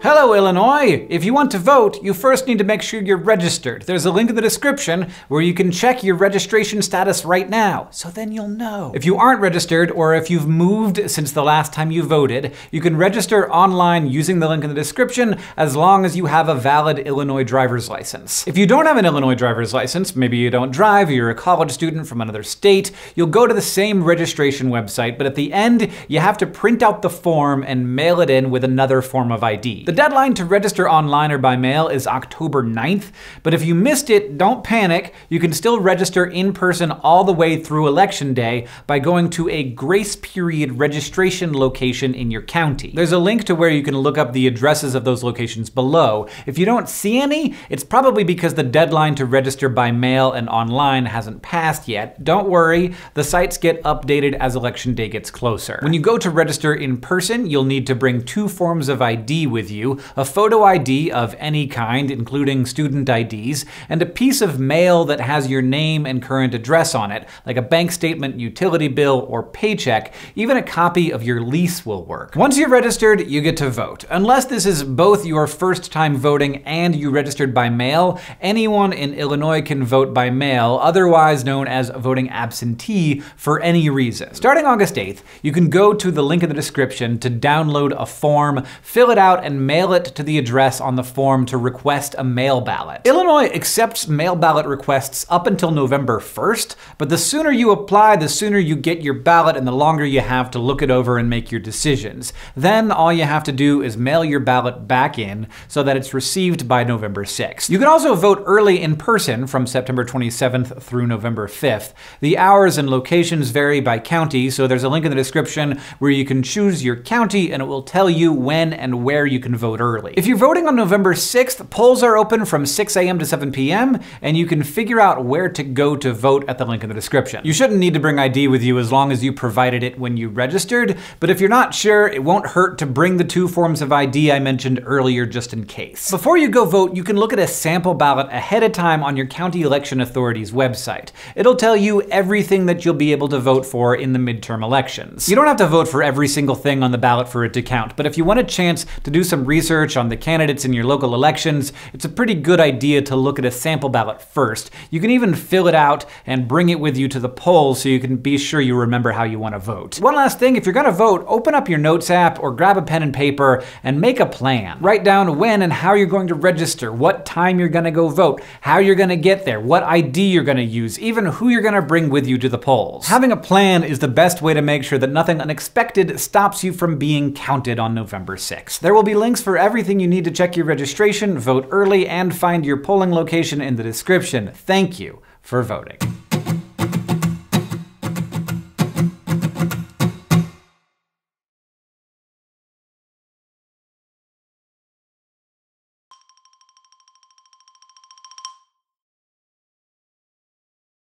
Hello, Illinois! If you want to vote, you first need to make sure you're registered. There's a link in the description where you can check your registration status right now, so then you'll know. If you aren't registered, or if you've moved since the last time you voted, you can register online using the link in the description as long as you have a valid Illinois driver's license. If you don't have an Illinois driver's license, maybe you don't drive, or you're a college student from another state, you'll go to the same registration website, but at the end, you have to print out the form and mail it in with another form of ID. The deadline to register online or by mail is October 9th, but if you missed it, don't panic. You can still register in person all the way through Election Day by going to a grace period registration location in your county. There's a link to where you can look up the addresses of those locations below. If you don't see any, it's probably because the deadline to register by mail and online hasn't passed yet. Don't worry, the sites get updated as Election Day gets closer. When you go to register in person, you'll need to bring two forms of ID with you. A photo ID of any kind, including student IDs, and a piece of mail that has your name and current address on it, like a bank statement, utility bill, or paycheck. Even a copy of your lease will work. Once you're registered, you get to vote. Unless this is both your first time voting and you registered by mail, anyone in Illinois can vote by mail, otherwise known as voting absentee, for any reason. Starting August 8th, you can go to the link in the description to download a form, fill it out, and mail it to the address on the form to request a mail ballot. Illinois accepts mail ballot requests up until November 1st, but the sooner you apply, the sooner you get your ballot and the longer you have to look it over and make your decisions. Then all you have to do is mail your ballot back in so that it's received by November 6th. You can also vote early in person from September 27th through November 5th. The hours and locations vary by county, so there's a link in the description where you can choose your county and it will tell you when and where you can vote early. If you're voting on November 6th, polls are open from 6 a.m. to 7 p.m., and you can figure out where to go to vote at the link in the description. You shouldn't need to bring ID with you as long as you provided it when you registered, but if you're not sure, it won't hurt to bring the two forms of ID I mentioned earlier just in case. Before you go vote, you can look at a sample ballot ahead of time on your county election authority's website. It'll tell you everything that you'll be able to vote for in the midterm elections. You don't have to vote for every single thing on the ballot for it to count, but if you want a chance to do some research on the candidates in your local elections, it's a pretty good idea to look at a sample ballot first. You can even fill it out and bring it with you to the polls so you can be sure you remember how you want to vote. One last thing, if you're gonna vote, open up your notes app or grab a pen and paper and make a plan. Write down when and how you're going to register, what time you're gonna go vote, how you're gonna get there, what ID you're gonna use, even who you're gonna bring with you to the polls. Having a plan is the best way to make sure that nothing unexpected stops you from being counted on November 6th. There will be links for everything you need to check your registration, vote early, and find your polling location in the description. Thank you for voting.